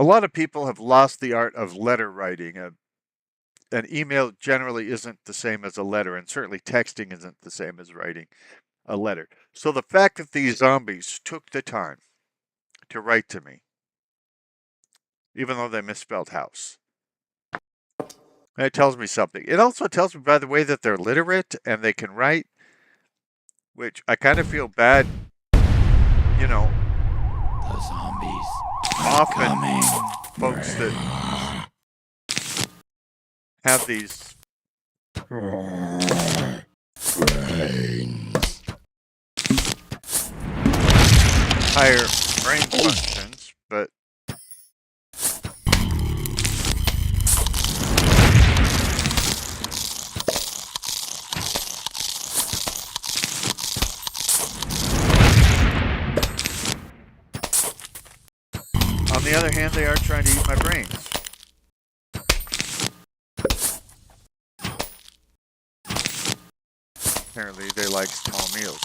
A lot of people have lost the art of letter writing. An email generally isn't the same as a letter, and certainly texting isn't the same as writing a letter. So the fact that these zombies took the time to write to me, even though they misspelled house, it tells me something. It also tells me, by the way, that they're literate and they can write, which I kind of feel bad, you know, The zombies are often coming. folks that have these Brains. higher brain functions, but on the other hand, they are trying to eat my brains. Apparently, they like small meals.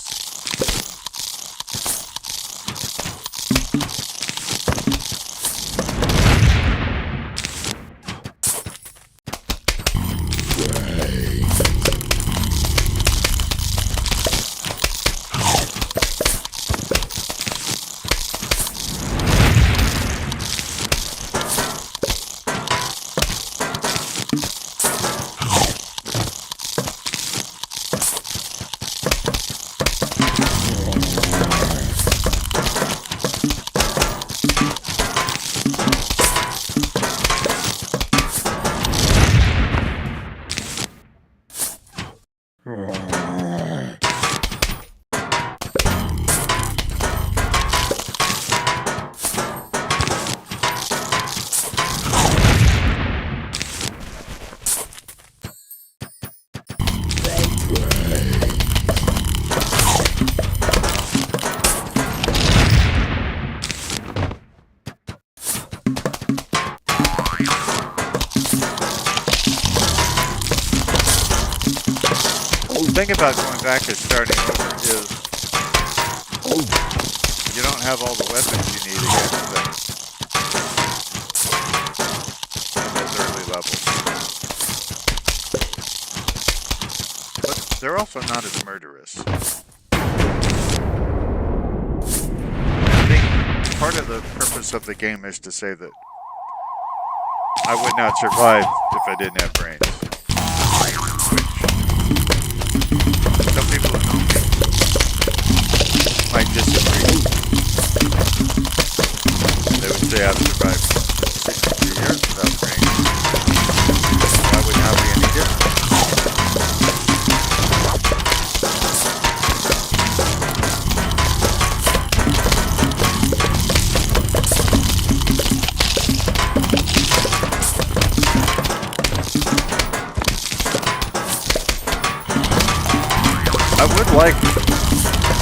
The thing about going back and starting over is you don't have all the weapons you need against them in those early levels. But they're also not as murderous. I think part of the purpose of the game is to say that I would not survive if I didn't have brains. Some people who know me might disagree. They would say I've survived 63 years without brains. Why would now be any different? I would like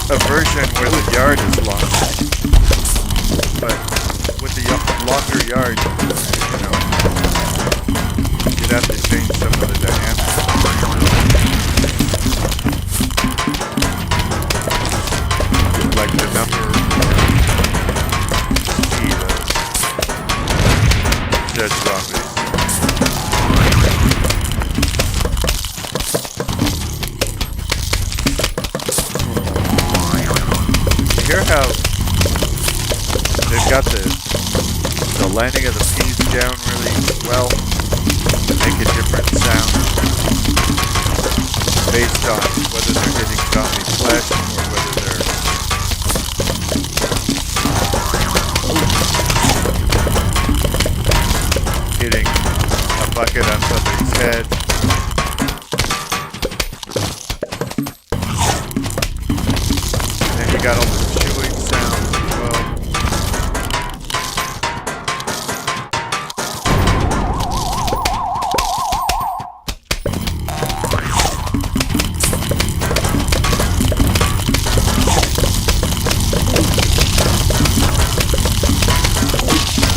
a version where the yard is longer, but with the longer yard, you know, you'd have to change some of the dynamics. Like the number speed of dead zombies. Hear how they've got the landing of the P's down really well to make a different sound based on whether they're hitting zombie flesh or whether they're hitting a bucket on somebody's head. And you got all the chewing sounds as well.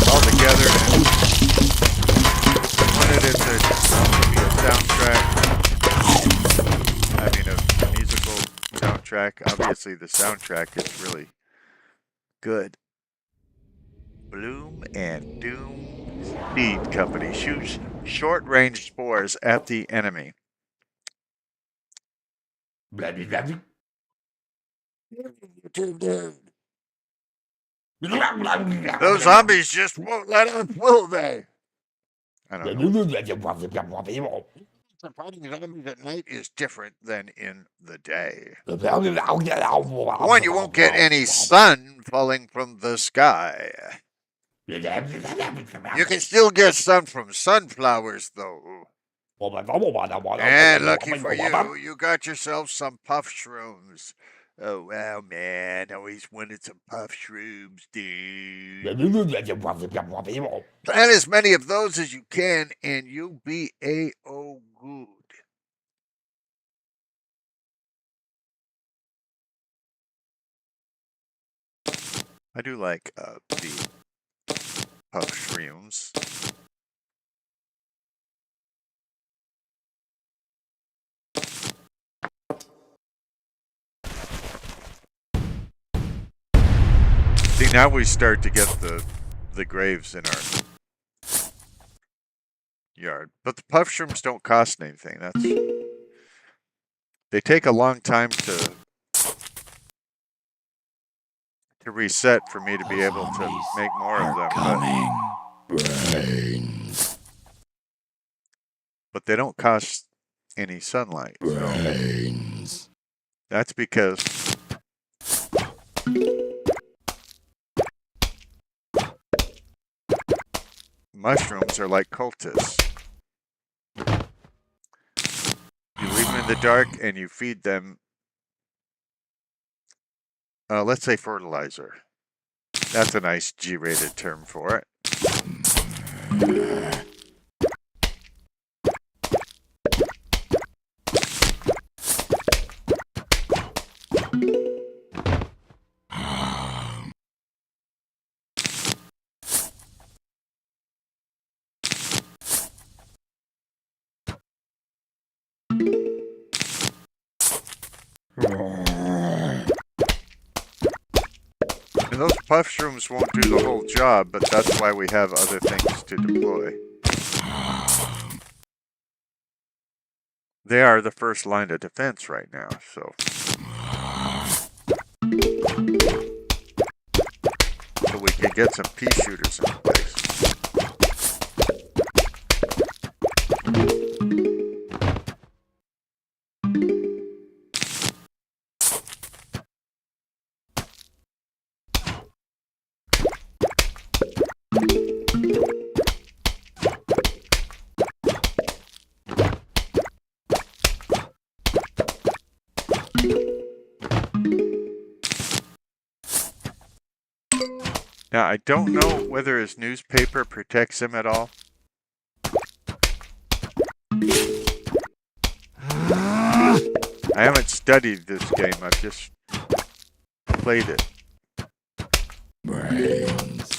All together, and wanted it to also be a soundtrack. I mean, a musical soundtrack. Obviously, the soundtrack is really good, Bloom and Doom Seed Company shoots short-range spores at the enemy. Those zombies just won't let up, will they? I don't know. Fighting zombies at night is different than in the day. One, you won't get any sun falling from the sky. You can still get sun from sunflowers, though. And lucky for you, you got yourself some puff shrooms. Oh, wow, man. Always wanted some puff shrooms, dude. Plant as many of those as you can, and you'll be A-O good. I do like the puff shrooms. See, now we start to get the graves in our yard. But the puff shrooms don't cost anything. They take a long time to reset for me to be able to make more of them. Brains. But they don't cost any sunlight. Brains. So that's because mushrooms are like cultists. You leave them in the dark and you feed them, let's say fertilizer. That's a nice G-rated term for it. And those puff shrooms won't do the whole job, but that's why we have other things to deploy. They are the first line of defense right now, so we can get some pea shooters in place. Now, I don't know whether his newspaper protects him at all. I haven't studied this game, I've just played it. Brains.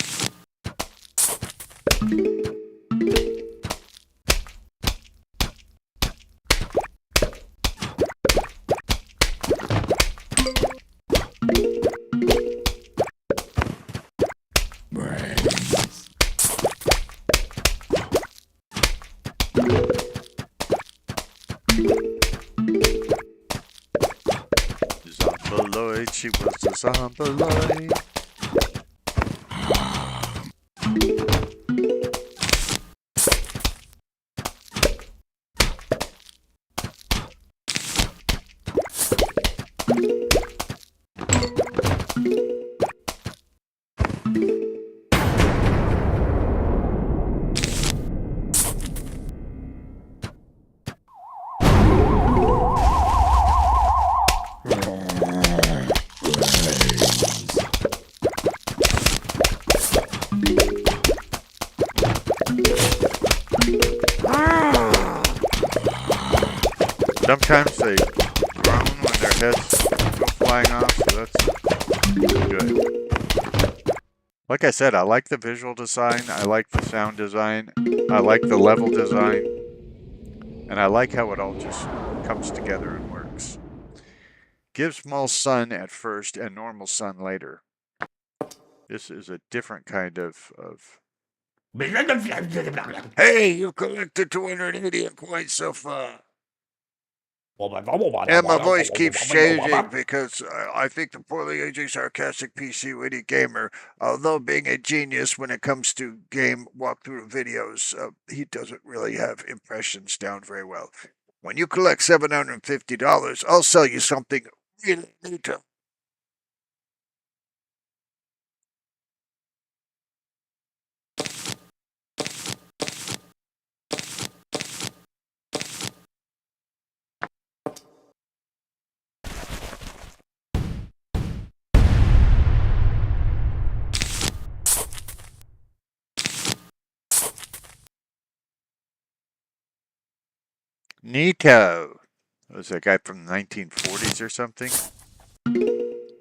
Zombiloid, she was a zombiloid. Sometimes they groan when their heads go flying off, so that's good. Like I said, I like the visual design, I like the sound design, I like the level design, and I like how it all just comes together and works. Give small sun at first and normal sun later. This is a different kind of. Hey, you collected 280 coins so far. And my voice keeps changing because I think the poorly aging sarcastic PC Witty gamer, although being a genius when it comes to game walkthrough videos, he doesn't really have impressions down very well. When you collect $750, I'll sell you something really neat. Nito. Was that guy from the 1940s or something?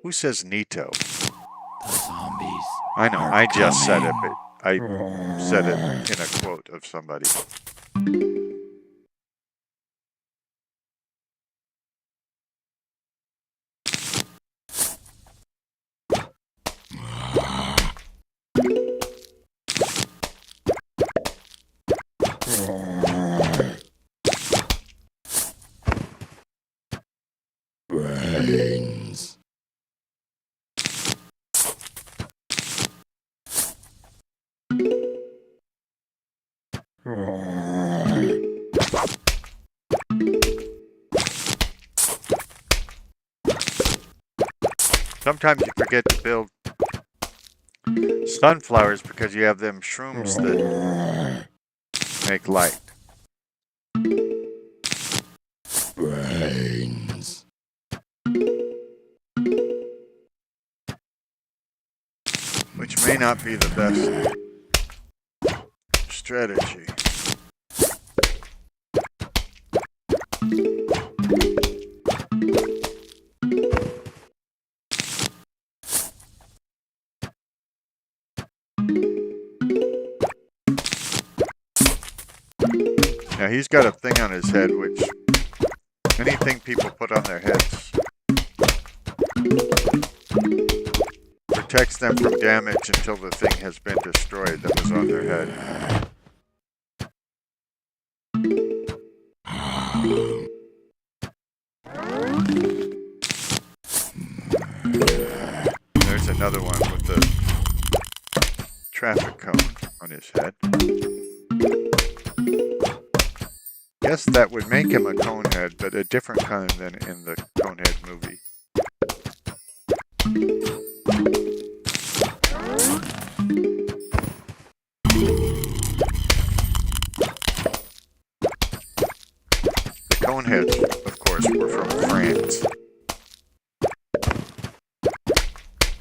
Who says Nito? The zombies. I know, are I just said it, coming. but I said it in a quote of somebody. Brains. Sometimes you forget to build sunflowers because you have them shrooms that make light. Brains. Which may not be the best strategy. Now he's got a thing on his head which anything people put on their heads protects them from damage until the thing has been destroyed that was on their head. There's another one with the traffic cone on his head. Guess that would make him a conehead, but a different kind than in the Conehead movie. The Coneheads, of course, were from France.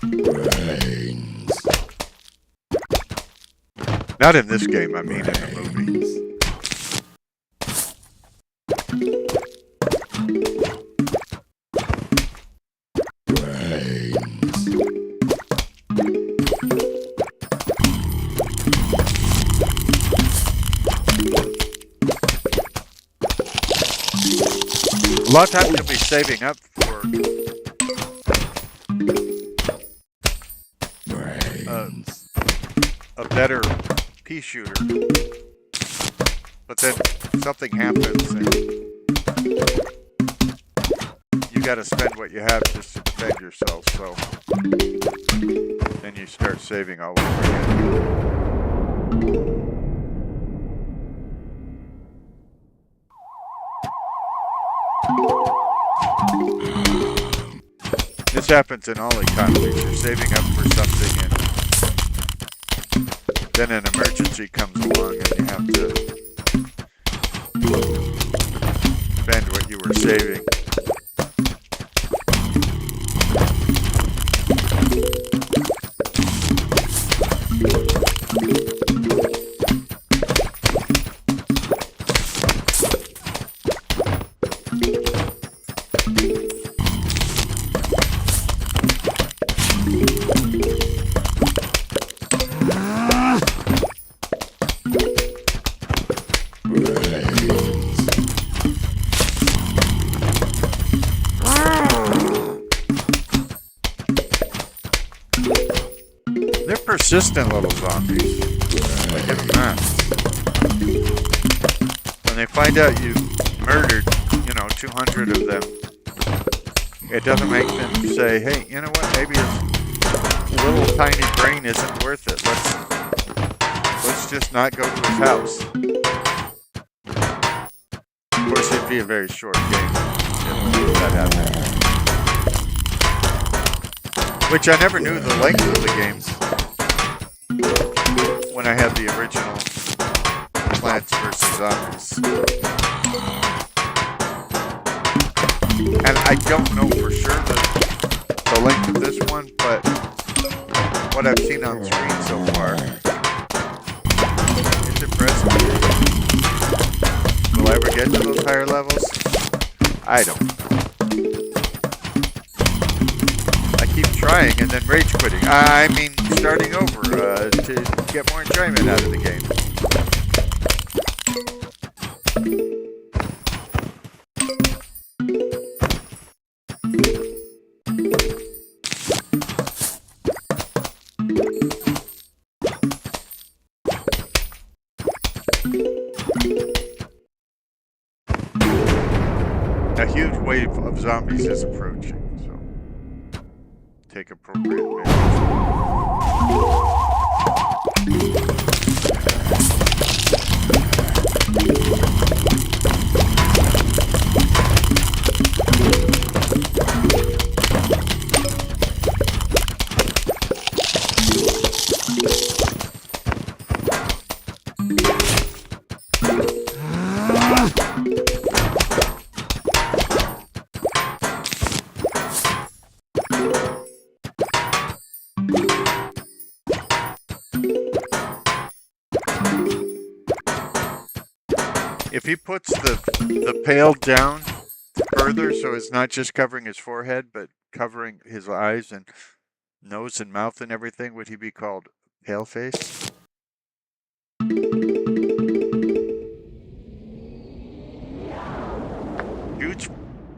Brains. Not in this game, I mean in the movie. A lot of times you'll be saving up for a better pea shooter, but then something happens and you gotta spend what you have just to defend yourself, so then you start saving all over again. This happens in all economies. You're saving up for something and then an emergency comes along and you have to spend what you were saving. persistent little zombies. Like hit them up. When they find out you murdered, 200 of them, it doesn't make them say, hey, you know what, maybe his little tiny brain isn't worth it. Let's just not go to his house. Of course, it'd be a very short game if that happened. Which I never knew the length of the game when I had the original Plants vs. Zombies. And I don't know for sure the length of this one, but what I've seen on screen so far, it's impressive. Will I ever get to those higher levels? I don't know. I keep trying and then rage quitting. I mean, starting over to get more enjoyment out of the game. A huge wave of zombies is approaching, so take appropriate measures. If he puts the pail down further so it's not just covering his forehead, but covering his eyes and nose and mouth and everything, would he be called pale face? Huge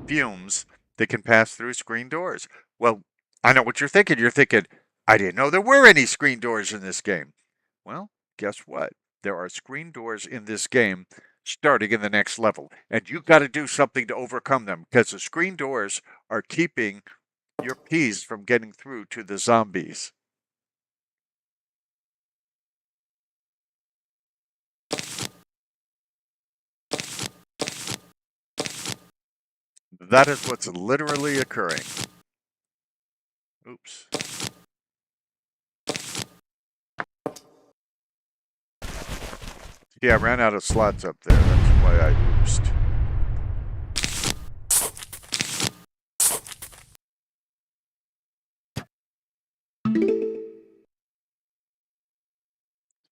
fumes that can pass through screen doors. Well, I know what you're thinking. You're thinking, I didn't know there were any screen doors in this game. Well, guess what? There are screen doors in this game starting in the next level. And you've got to do something to overcome them because the screen doors are keeping your peas from getting through to the zombies. That is what's literally occurring. Oops. Yeah, I ran out of slots up there. That's why I oopsed.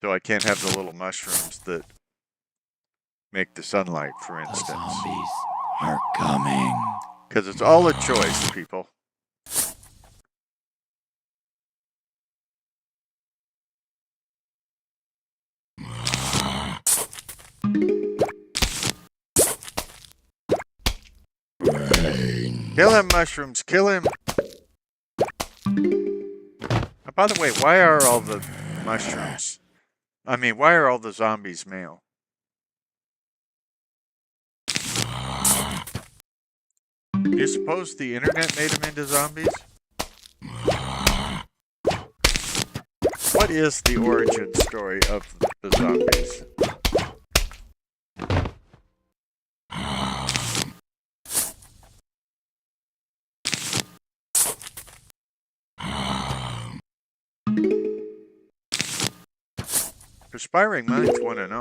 So I can't have the little mushrooms that make the sunlight, for instance. The zombies are coming. Because it's all a choice, people. Kill him, mushrooms, kill him. By the way, why are all the mushrooms? Why are all the zombies male? Do you suppose the internet made them into zombies? What is the origin story of the zombies? Perspiring minds want to know.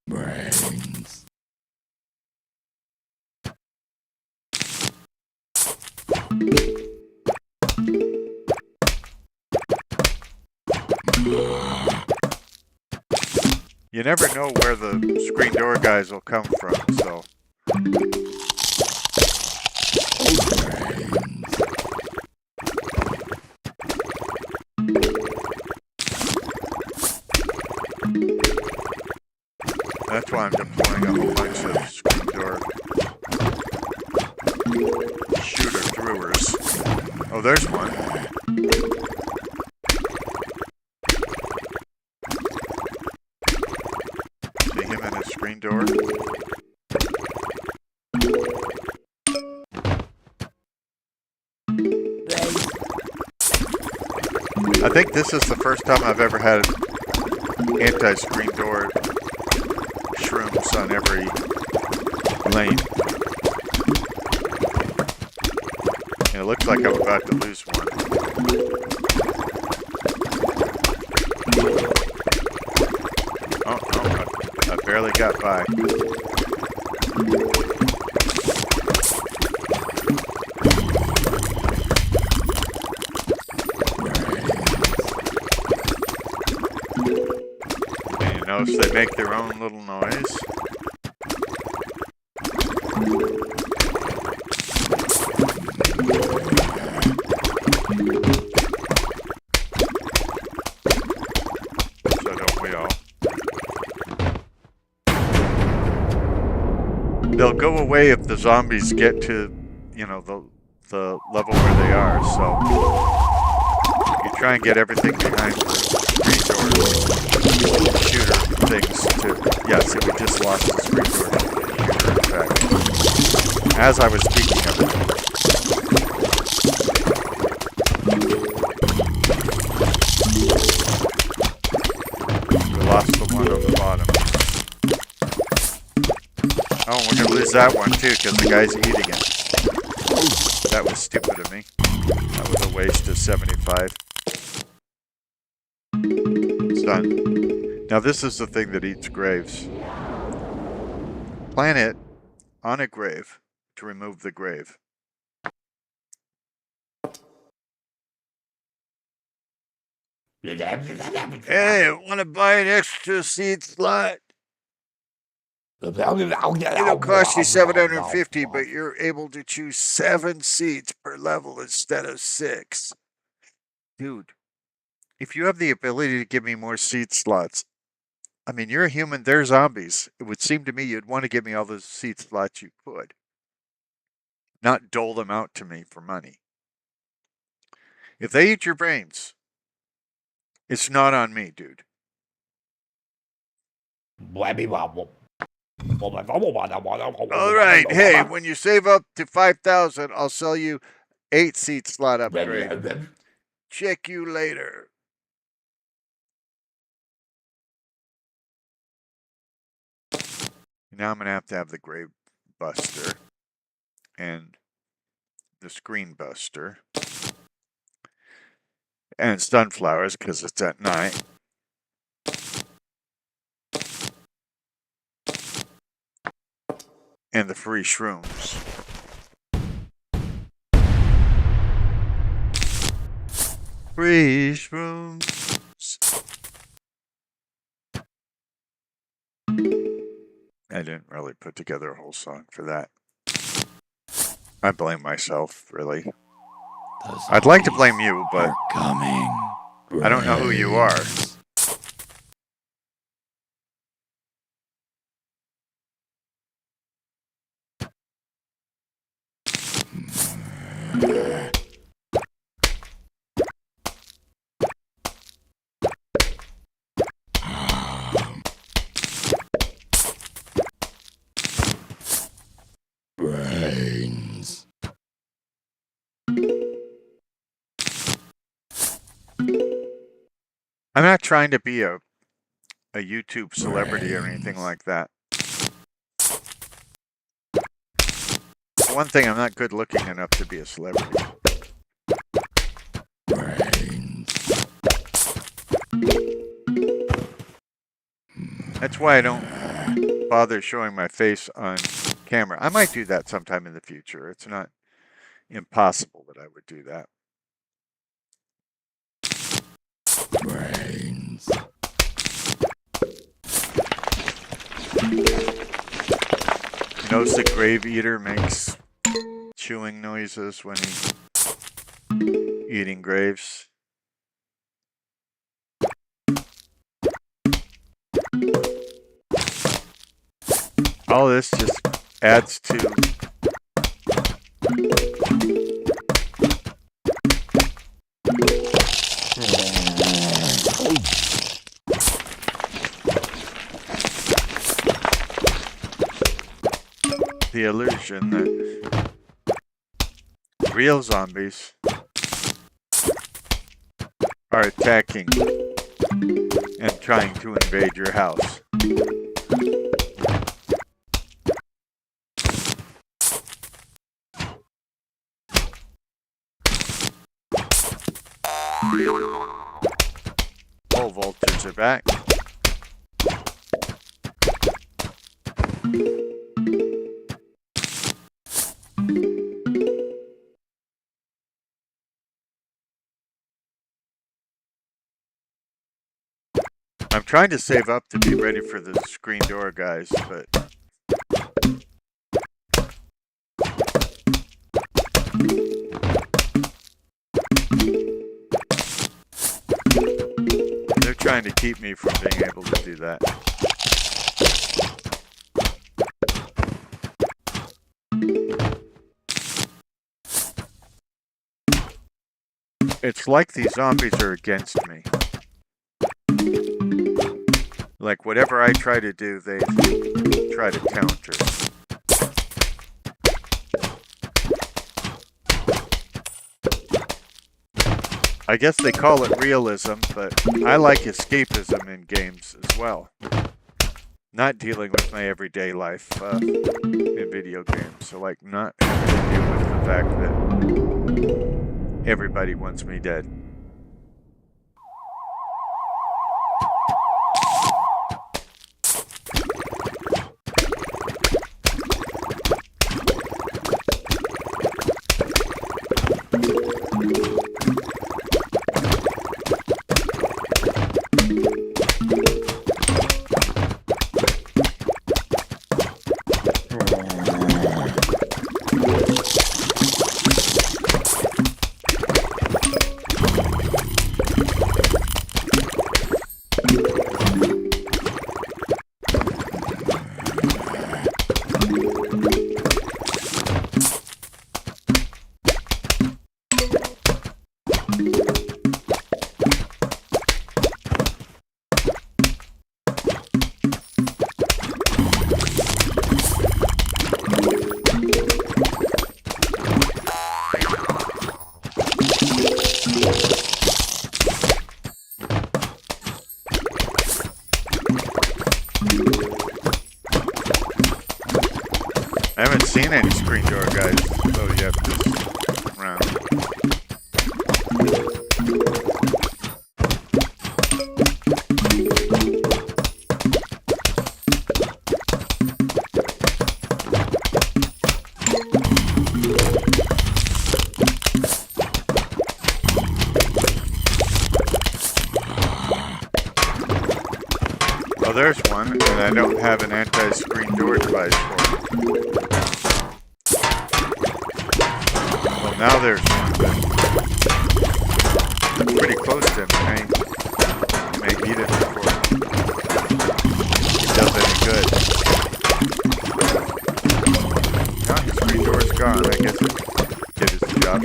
Brains. You never know where the screen door guys will come from, so. That's why I'm deploying a whole bunch of screen door shooter throwers. Oh, there's one. See him in his screen door? I think this is the first time I've ever had anti-screen door shrooms on every lane. And it looks like I'm about to lose one. Oh, I barely got by. And you notice they make their own little noise. So don't we all? They'll go away if the zombies get to, you know, the level where they are, so you try and get everything behind the screen door shooter things to, yeah, see, we just lost the screen door shooter, in fact, as I was speaking of it. We lost the one on the bottom. Oh, we're going to lose that one too, because the guy's eating it. That was stupid of me. That was a waste of 75. It's done. Now this is the thing that eats graves. Plant it on a grave to remove the grave. Hey, want to buy an extra seat slot? It'll cost you $750, but you're able to choose 7 seats per level instead of 6. Dude, if you have the ability to give me more seat slots, I mean, you're a human, they're zombies. It would seem to me you'd want to give me all the seat slots you could. Not dole them out to me for money. If they eat your brains, it's not on me, dude. All right, hey, when you save up to 5,000, I'll sell you 8 seat slot upgrade. Check you later. Now I'm going to have the grave buster and the screen buster and sunflowers because it's at night. And the free shrooms. Free shrooms. I didn't really put together a whole song for that. I blame myself, really. I'd like to blame you, but I don't know who you are. Brains. I'm not trying to be a YouTube celebrity or anything like that. One thing, I'm not good looking enough to be a celebrity. That's why I don't bother showing my face on camera. I might do that sometime in the future. It's not impossible that I would do that. Brains. You notice the grave eater makes chewing noises when he's eating graves. All this just adds to the illusion that real zombies are attacking and trying to invade your house. Oh, vultures are back. I'm trying to save up to be ready for the screen door guys, but they're trying to keep me from being able to do that. It's like these zombies are against me. Like whatever I try to do, they try to counter. I guess they call it realism, but I like escapism in games as well. Not dealing with my everyday life in video games. So like not having to deal with the fact that everybody wants me dead. I haven't seen any screen door guys though yet this round. Oh, there's one, and I don't have an anti-screen door device for it. Well, now there's one, but I'm pretty close to him. I may eat it before it does any good. Now his screen door is gone. I guess it did its job.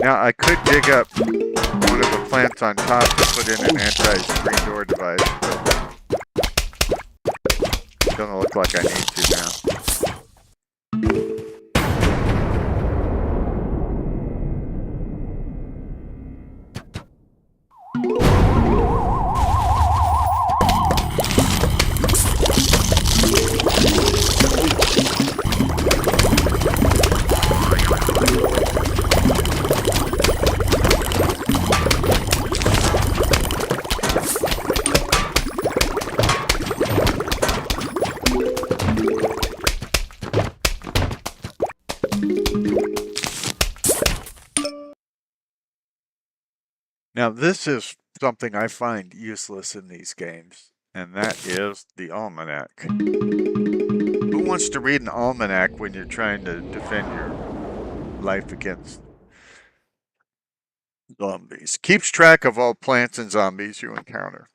Now I could dig up one of the plants on top to put in an anti-screen door device, but it doesn't look like I need to now. Now this is something I find useless in these games, and that is the almanac. Who wants to read an almanac when you're trying to defend your life against zombies? Keeps track of all plants and zombies you encounter.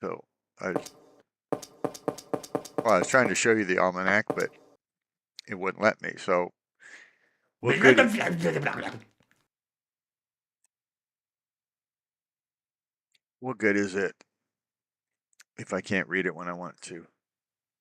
So, I was trying to show you the almanac, but it wouldn't let me. So, what good is it if I can't read it when I want to?